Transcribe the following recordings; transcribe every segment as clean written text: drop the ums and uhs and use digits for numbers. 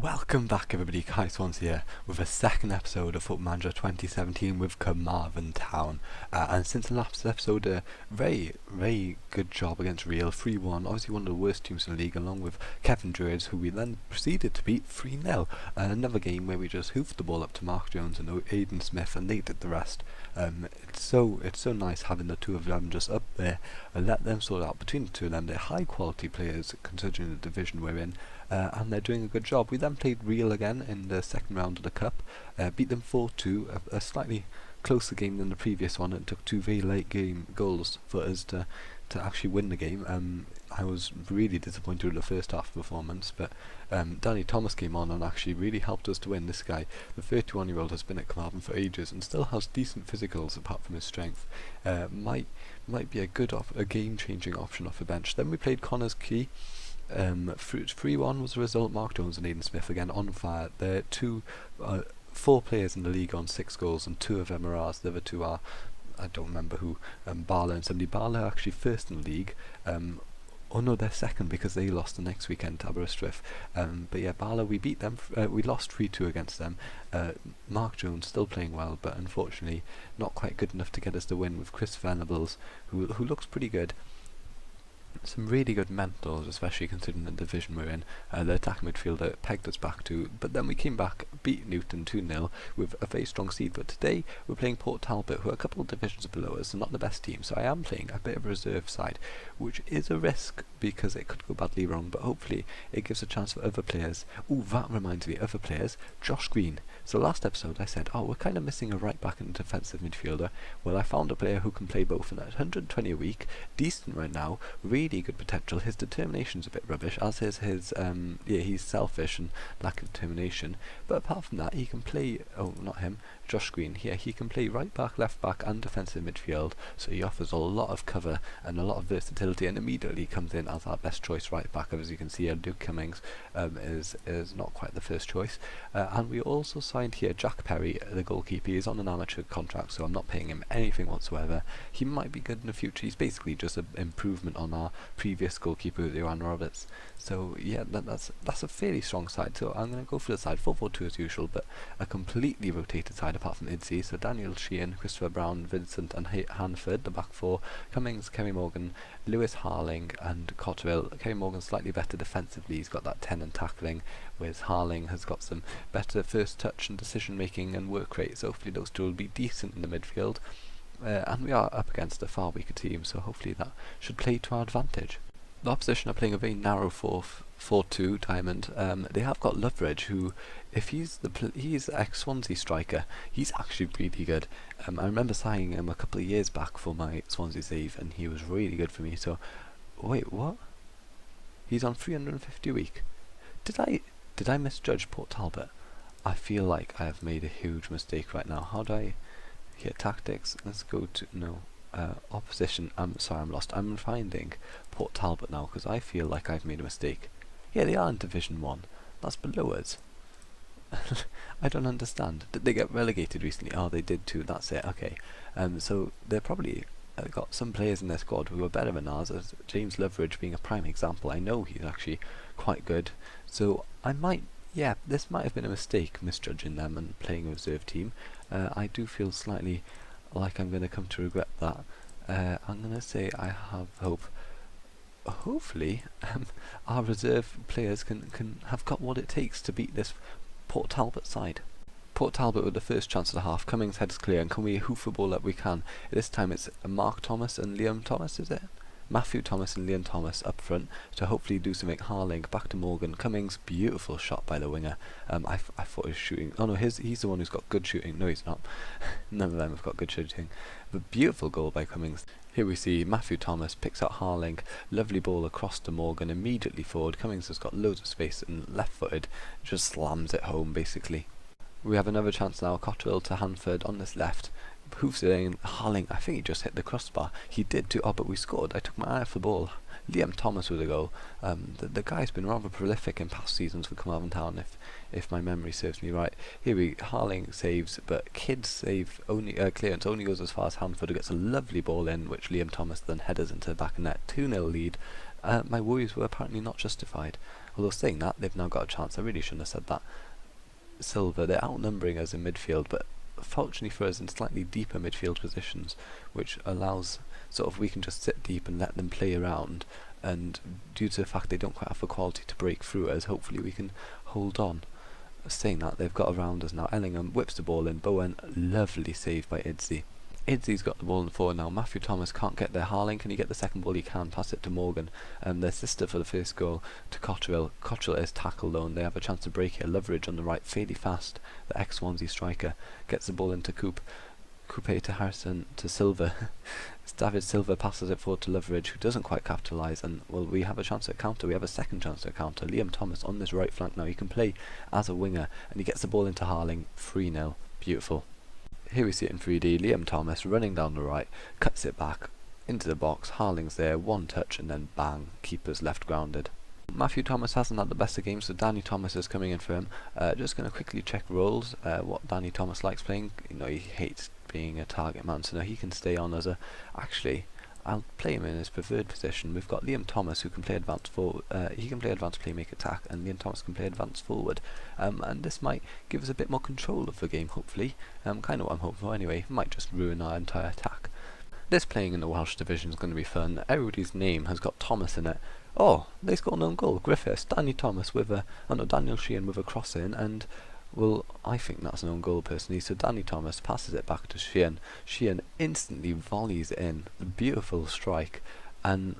Welcome back everybody, Kai Swans here with a second episode of Football Manager 2017 with Carmarthen Town. And since the last episode, a very good job against Real, 3-1, obviously one of the worst teams in the league, along with Kevin Druids, who we then proceeded to beat 3-0. Another game where we just hoofed the ball up to Mark Jones and Aidan Smith, and they did the rest. It's so nice having the two of them just up there and let them sort out. Between the two of them, they're high quality players considering the division we're in. And they're doing a good job. We then played Real again in the second round of the Cup, beat them 4-2, a slightly closer game than the previous one. It took two very late game goals for us to actually win the game. I was really disappointed with the first half performance, but Danny Thomas came on and actually really helped us to win. This guy, the 31-year-old, has been at Carmarthen for ages and still has decent physicals apart from his strength. Might be a game-changing option off the bench. Then we played Connors Key. 3-1 was the result. Mark Jones and Aidan Smith again on fire. They're four players in the league on 6 goals, and 2 of them are ours. The other 2 are, I don't remember who, Barla and somebody. Barla are actually first in the league. Oh no, they're second because they lost the next weekend to Aberystwyth. But yeah, Barla, we beat them. We lost 3-2 against them. Mark Jones still playing well, but unfortunately not quite good enough to get us the win, with Chris Venables, who looks pretty good. Some really good mentals, especially considering the division we're in. The attacking midfielder pegged us back to, but then we came back, beat Newton 2-0 with a very strong seed. But today we're playing Port Talbot, who are a couple of divisions below us, and not the best team. So I am playing a bit of a reserve side, which is a risk because it could go badly wrong. But hopefully it gives a chance for other players. Oh, that reminds me, other players. Josh Green. So last episode I said, we're kind of missing a right back and a defensive midfielder. Well, I found a player who can play both, and at 120 a week, decent right now, really good potential. His determination's a bit rubbish, as is his he's selfish and lack of determination, but apart from that he can play, not him, Josh Green here, he can play right back, left back and defensive midfield, so he offers a lot of cover and a lot of versatility, and immediately comes in as our best choice right back. As you can see here, Luke Cummings is not quite the first choice, and we also signed here Jack Perry, the goalkeeper. He's on an amateur contract, so I'm not paying him anything whatsoever. He might be good in the future. He's basically just an improvement on our previous goalkeeper, Johan Roberts. So yeah, that's a fairly strong side. So I'm going to go for the side 4-4-2 as usual, but a completely rotated side apart from Idsey. So Daniel Sheehan, Christopher Brown, Vincent and Hanford, the back 4, Cummings, Kerry Morgan, Lewis Harling and Cotterill. Kerry Morgan slightly better defensively, he's got that 10 in tackling, whereas Harling has got some better first touch and decision making and work rate, so hopefully those two will be decent in the midfield. And we are up against a far weaker team, so hopefully that should play to our advantage. The opposition are playing a very narrow 4-4-2 diamond. They have got Loveridge, who, if he's ex-Swansea striker, he's actually really good. I remember signing him a couple of years back for my Swansea save, and he was really good for me. So, wait, what? He's on 350 a week. Did I misjudge Port Talbot? I feel like I have made a huge mistake right now. How do I... Here, tactics. Let's go to... No. Opposition. I'm sorry, I'm lost. I'm finding Port Talbot now because I feel like I've made a mistake. Yeah, they are in Division 1. That's below us. I don't understand. Did they get relegated recently? Oh, they did too. That's it. Okay. So they're probably got some players in their squad who are better than ours, as James Loveridge being a prime example. I know he's actually quite good. So this might have been a mistake, misjudging them and playing a reserve team. I do feel slightly like I'm going to come to regret that. I'm going to say I have hope. Hopefully our reserve players can have got what it takes to beat this Port Talbot side. Port Talbot with the first chance of the half. Cummings heads clear, and can we hoof the ball up? We can. This time it's Mark Thomas and Liam Thomas, is it? Matthew Thomas and Liam Thomas up front to hopefully do something. Harling back to Morgan. Cummings, beautiful shot by the winger. I thought he was shooting. Oh no, he's the one who's got good shooting. No, he's not. None of them have got good shooting. But beautiful goal by Cummings. Here we see Matthew Thomas picks out Harling. Lovely ball across to Morgan, immediately forward. Cummings has got loads of space and left-footed just slams it home basically. We have another chance now. Cotterill to Hanford on this left. Hoofs it in. Harling, I think he just hit the crossbar. He did too. Oh, but we scored. I took my eye off the ball. Liam Thomas with a goal. The guy's been rather prolific in past seasons for Carmarthen Town, if my memory serves me right. Here Harling saves, but Kidd's save clearance only goes as far as Hanford, who gets a lovely ball in, which Liam Thomas then headers into the back of net. 2-0 lead. My worries were apparently not justified. Although saying that, they've now got a chance. I really shouldn't have said that. Silver, they're outnumbering us in midfield, but fortunately for us in slightly deeper midfield positions, which allows sort of we can just sit deep and let them play around, and due to the fact they don't quite have the quality to break through us, hopefully we can hold on. Saying that, they've got around us now. Ellingham whips the ball in. Bowen, lovely save by Idzi. Idzi's got the ball in forward now. Matthew Thomas can't get there. Harling, can he get the second ball? He can. Pass it to Morgan. Their sister for the first goal to Cotterill. Cotterill is tackled though, and they have a chance to break here. Loveridge on the right, fairly fast. The ex-Swansea striker gets the ball into Coupe to Harrison to Silva. David Silva passes it forward to Loveridge, who doesn't quite capitalise, and well, we have a chance at counter. We have a second chance at counter. Liam Thomas on this right flank now. He can play as a winger, and he gets the ball into Harling. 3-0. Beautiful. Here we see it in 3D. Liam Thomas running down the right, cuts it back into the box. Harling's there, one touch, and then bang, keeper's left grounded. Matthew Thomas hasn't had the best of games, so Danny Thomas is coming in for him. Just going to quickly check roles, what Danny Thomas likes playing. You know, he hates being a target man, so now he can stay on as a... Actually, I'll play him in his preferred position. We've got Liam Thomas, who can play advanced forward. He can play advanced playmaker attack, and Liam Thomas can play advanced forward. And this might give us a bit more control of the game, hopefully. Kind of what I'm hoping for anyway. Might just ruin our entire attack. This playing in the Welsh division is going to be fun. Everybody's name has got Thomas in it. Oh, they scored an own goal. Griffiths, Danny Thomas with a... Oh no, Daniel Sheehan with a cross in, and... Well, I think that's an own goal personally, so Danny Thomas passes it back to Sheehan. Sheehan instantly volleys in. A beautiful strike. And,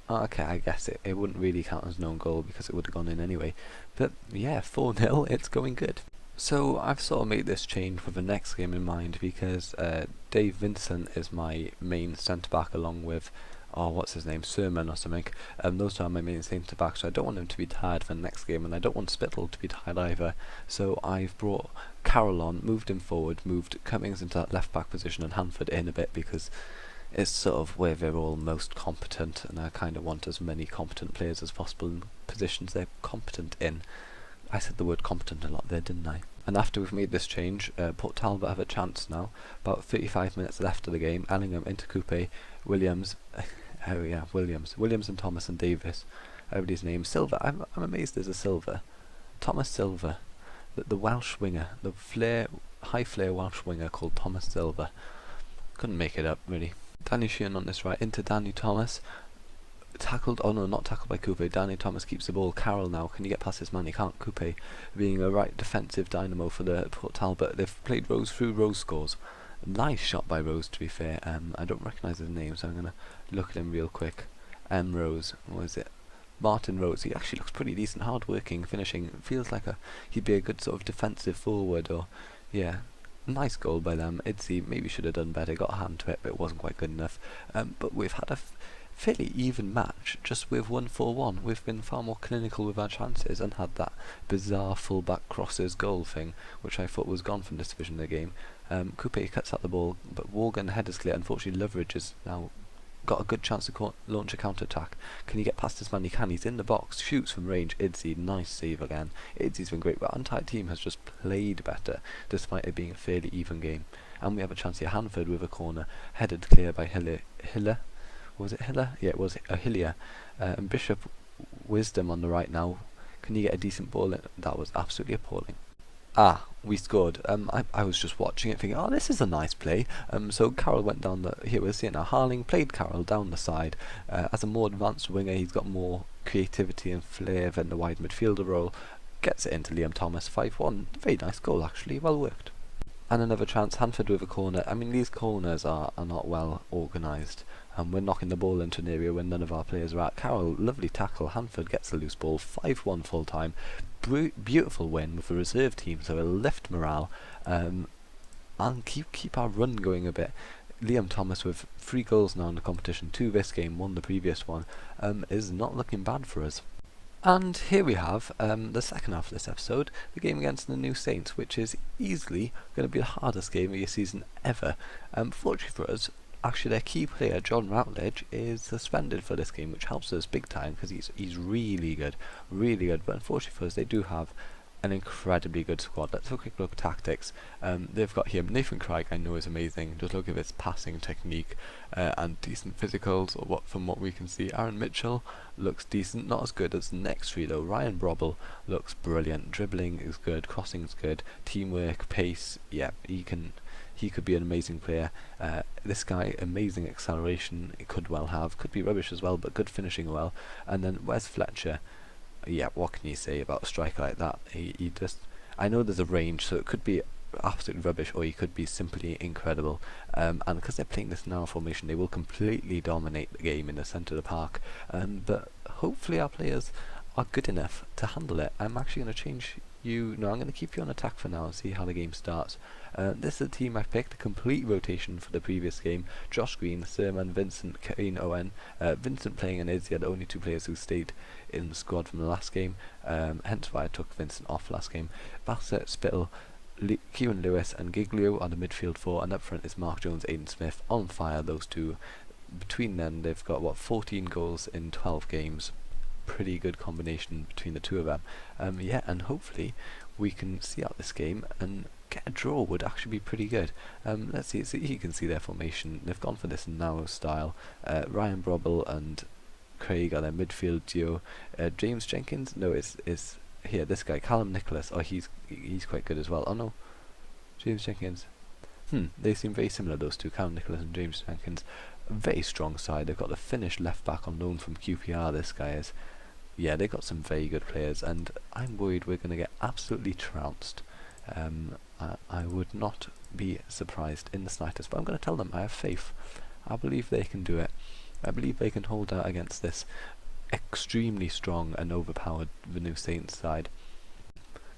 okay, I guess it wouldn't really count as an own goal because it would have gone in anyway. But, yeah, 4-0, it's going good. So, I've sort of made this change for the next game in mind because Dave Vincent is my main centre-back along with... Oh, what's his name? Sermon or something. Those two are my main centre back, so I don't want him to be tired for the next game, and I don't want Spittle to be tired either. So I've brought Carroll on, moved him forward, moved Cummings into that left back position, and Hanford in a bit because it's sort of where they're all most competent, and I kind of want as many competent players as possible in positions they're competent in. I said the word competent a lot there, didn't I? And after we've made this change, Port Talbot have a chance now. About 35 minutes left of the game. Ellingham into Coupe, Williams. Oh yeah, Williams and Thomas and Davis. Everybody's name. Silva. I'm amazed there's a Silva. Thomas Silva, the Welsh winger, the high flair Welsh winger called Thomas Silva. Couldn't make it up really. Danny Sheehan on this right into Danny Thomas. Tackled, oh no, not tackled by Coupe. Danny Thomas keeps the ball. Carroll now, can you get past this man? He can't. Coupe being a right defensive dynamo for the Port Talbot. They've played Rose through. Rose scores. Nice shot by Rose, to be fair. I don't recognise his name, so I'm going to look at him real quick. Rose, what is it? Martin Rose. He actually looks pretty decent, hard-working, finishing. Feels like he'd be a good sort of defensive forward, or, yeah. Nice goal by them. Idzi maybe should have done better, got a hand to it, but it wasn't quite good enough. But we've had a fairly even match, just with 1-4-1. We've been far more clinical with our chances and had that bizarre full-back crosses goal thing, which I thought was gone from this division of the game. Coupe cuts out the ball, but Morgan headers clear. Unfortunately, Loveridge has now got a good chance to launch a counter-attack. Can he get past this man? He can. He's in the box, shoots from range. Idzi, nice save again. Idzi's been great, but our entire team has just played better, despite it being a fairly even game. And we have a chance here. Hanford with a corner, headed clear by Hiller. Was it Hiller? Yeah, it was Hillier. And Bishop Wisdom on the right now. Can you get a decent ball in? That was absolutely appalling. Ah, we scored. I was just watching it thinking, oh, this is a nice play. So Carroll went down the... Here we're seeing now. Harling played Carroll down the side. As a more advanced winger, he's got more creativity and flair than the wide midfielder role. Gets it into Liam Thomas, 5-1. Very nice goal, actually. Well worked. And another chance, Hanford with a corner. I mean, these corners are not well organised. We're knocking the ball into an area where none of our players are at. Carroll, lovely tackle. Hanford gets the loose ball. 5-1 full time. Beautiful win with the reserve team, so it'll lift morale and keep our run going a bit. Liam Thomas with 3 goals now in the competition, 2 this game, 1 the previous one, is not looking bad for us. And here we have the second half of this episode, the game against the New Saints, which is easily going to be the hardest game of your season ever. Fortunately for us, actually their key player, John Routledge, is suspended for this game, which helps us big time because he's really good, but unfortunately for us, they do have an incredibly good squad. Let's have a quick look at tactics. They've got here Nathan Craig, I know is amazing. Just look at his passing technique and decent physicals. Or from what we can see, Aaron Mitchell looks decent, not as good as the next three though. Ryan Brobble looks brilliant. Dribbling is good, crossing is good, teamwork, pace. Yeah, he could be an amazing player. This guy, amazing acceleration. It could well have, could be rubbish as well, but good finishing well. And then Wes Fletcher. Yeah, what can you say about a striker like that? He just, I know there's a range, so it could be absolutely rubbish, or he could be simply incredible. And because they're playing this narrow formation, they will completely dominate the game in the centre of the park. But hopefully our players are good enough to handle it. I'm actually going to change you. No, I'm going to keep you on attack for now and see how the game starts. This is the team I've picked, a complete rotation for the previous game. Josh Green, Sermon, Vincent, Kane, Owen. Vincent playing and Izzy are the only two players who stayed in the squad from the last game, hence why I took Vincent off last game. Bassett, Spittle, Kieran Lewis and Giglio are the midfield four, and up front is Mark Jones, Aidan Smith, on fire, those two. Between them they've got 14 goals in 12 games. Pretty good combination between the two of them. Yeah, and hopefully we can see out this game, and get a draw would actually be pretty good. Let's see, so you can see their formation. They've gone for this narrow style. Ryan Brobble and Craig are their midfield duo. James Jenkins, no, it's here, this guy, Callum Nicholas. Oh, he's quite good as well. Oh no, James Jenkins. They seem very similar, those two, Callum Nicholas and James Jenkins. A very strong side. They've got the Finnish left back on loan from QPR, this guy is. Yeah, they've got some very good players, and I'm worried we're going to get absolutely trounced. I would not be surprised in the slightest, but I'm going to tell them I have faith. I believe they can do it. I believe they can hold out against this extremely strong and overpowered New Saints side.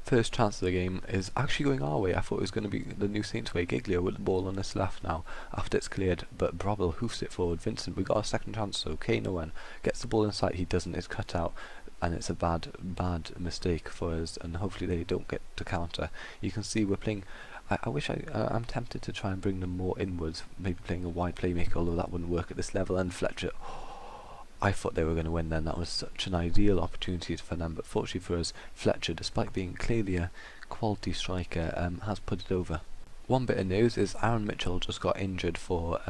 First chance of the game is actually going our way. I thought it was going to be the New Saints way. Giglio with the ball on this left now after it's cleared, but Brobble hoofs it forward. Vincent, we got a second chance, so Kane Owen gets the ball inside. He doesn't, it's cut out, and it's a bad mistake for us, and hopefully they don't get to counter. You can see we're playing. I'm tempted to try and bring them more inwards, maybe playing a wide playmaker, although that wouldn't work at this level. And Fletcher, I thought they were going to win then. That was such an ideal opportunity for them, but fortunately for us, Fletcher, despite being clearly a quality striker, has put it over. One bit of news is Aaron Mitchell just got injured for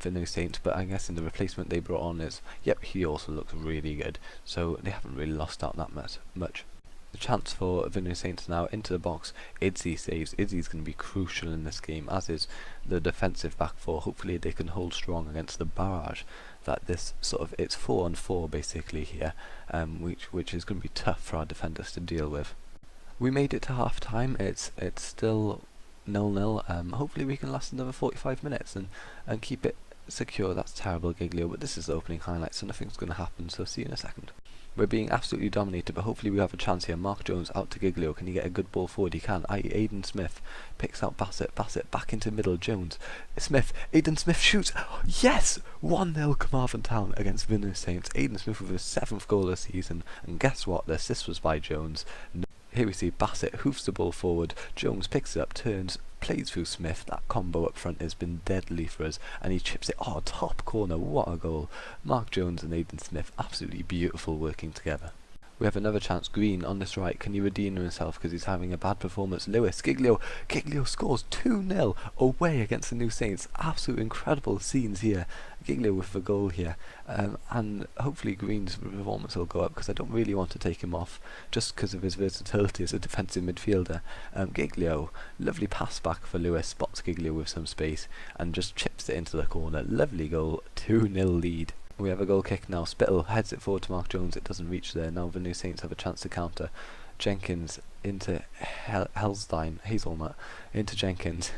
New Saints, but I guess in the replacement they brought on is, yep, he also looks really good, so they haven't really lost out that much. The chance for New Saints now into the box. Izzy saves. Izzy's going to be crucial in this game, as is the defensive back four. Hopefully they can hold strong against the barrage that this sort of, it's 4-on-4 basically here, which is going to be tough for our defenders to deal with. We made it to half time. It's still 0-0. Hopefully we can last another 45 minutes and keep it secure. That's terrible, Giglio, but this is the opening highlight, so nothing's going to happen, so see you in a second. We're being absolutely dominated, but hopefully we have a chance here. Mark Jones out to Giglio. Can he get a good ball forward? He can. Aidan Smith picks out Bassett. Bassett back into middle. Jones. Smith. Aidan Smith shoots. Yes! 1-0 Carmarthen Town against New Saints. Aidan Smith with his 7th goal this season. And guess what? The assist was by Jones. Here we see Bassett hoofs the ball forward. Jones picks it up, turns, plays through Smith. That combo up front has been deadly for us, and he chips it. Oh, top corner, what a goal. Mark Jones and Aidan Smith, absolutely beautiful working together. We have another chance. Green on this right. Can he redeem himself because he's having a bad performance? Lewis, Giglio scores 2-0 away against the New Saints. Absolute incredible scenes here. Giglio with the goal here, and hopefully Green's performance will go up, because I don't really want to take him off just because of his versatility as a defensive midfielder. Giglio, lovely pass back for Lewis, spots Giglio with some space and just chips it into the corner. Lovely goal, 2-0 lead. We have a goal kick now. Spittle heads it forward to Mark Jones. It doesn't reach there. Now the New Saints have a chance to counter. Jenkins into Hazelnut into Jenkins.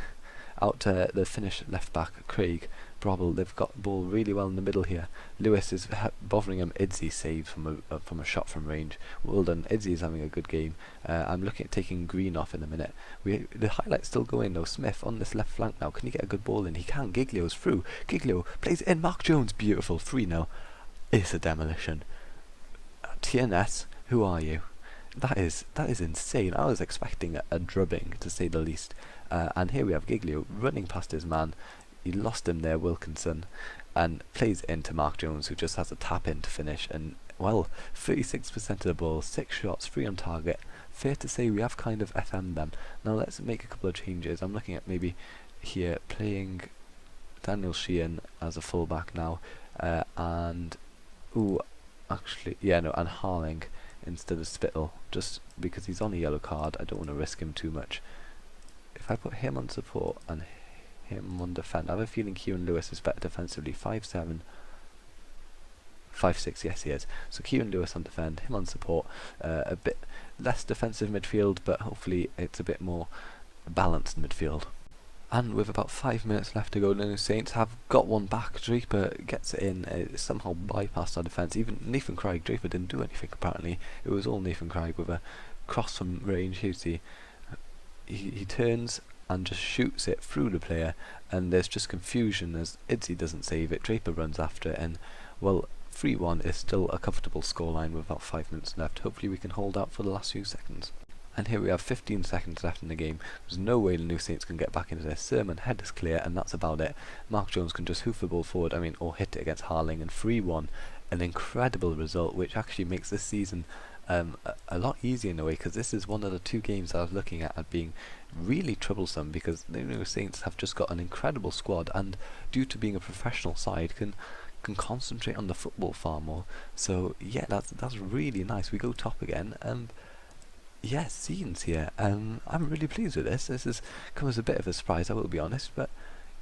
Out to the Finnish left back, Craig. Brobble, they've got the ball really well in the middle here. Lewis is bothering him. Izzy saves from a shot from range. Well done. Izzy is having a good game. I'm looking at taking Green off in a minute. The highlight's still going though. Smith on this left flank now. Can he get a good ball in? He can. Giglio's through. Giglio plays it in. Mark Jones, beautiful. 3-0. It's a demolition. TNS, who are you? That is insane. I was expecting a drubbing, to say the least. And here we have Giglio running past his man. He lost him there, Wilkinson, and plays it into Mark Jones, who just has a tap in to finish. And well, 36% of the ball, 6 shots, 3 on target, fair to say we have kind of FM'd them. Now let's make a couple of changes. I'm looking at maybe here playing Daniel Sheehan as a fullback now, and and Harling instead of Spittle, just because he's on a yellow card. I don't want to risk him too much. If I put him on support and him on defend, I have a feeling Kieran Lewis is better defensively. 5'7", 5'6", yes he is. So Kieran Lewis on defend, him on support. A bit less defensive midfield, but hopefully it's a bit more balanced midfield. And with about 5 minutes left to go, the New Saints have got one back. Draper gets it in, somehow bypassed our defence. Even Nathan Craig, Draper didn't do anything apparently. It was all Nathan Craig with a cross from range. You see, he turns and just shoots it through the player, and there's just confusion as Idzi doesn't save it. Draper runs after it, and well, 3-1 is still a comfortable scoreline with about 5 minutes left. Hopefully we can hold out for the last few seconds. And here we have 15 seconds left in the game. There's no way the New Saints can get back into this. Sermon head is clear, and that's about it. Mark Jones can just hoof the ball forward, or hit it against Harling, and 3-1. An incredible result, which actually makes this season a lot easier in a way, because this is one of the 2 games I was looking at being really troublesome, because the New Saints have just got an incredible squad, and due to being a professional side, can concentrate on the football far more. So yeah, that's really nice. We go top again. Yeah, scenes here. I'm really pleased with this. This has come as a bit of a surprise, I will be honest, but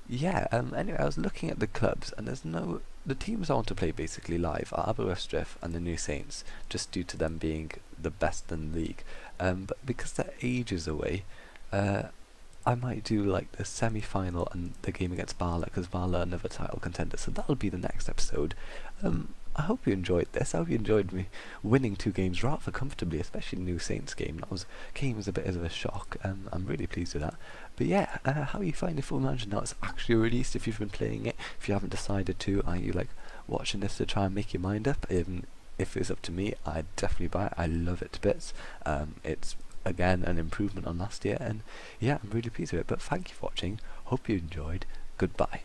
yeah. Anyway, I was looking at the clubs, and the teams I want to play basically live are Aberystwyth and the New Saints, just due to them being the best in the league. But because they're ages away, I might do like the semi-final and the game against Bala, because Bala are another title contender, so that'll be the next episode. I hope you enjoyed this. I hope you enjoyed me winning 2 games rather comfortably, especially the New Saints game. Came as a bit of a shock. I'm really pleased with that. But yeah, how are you finding Football Manager now it's actually released? If you've been playing it, if you haven't decided to, are you like watching this to try and make your mind up? If it's up to me, I'd definitely buy it. I love it to bits. It's again an improvement on last year, and yeah, I'm really pleased with it. But thank you for watching. Hope you enjoyed. Goodbye.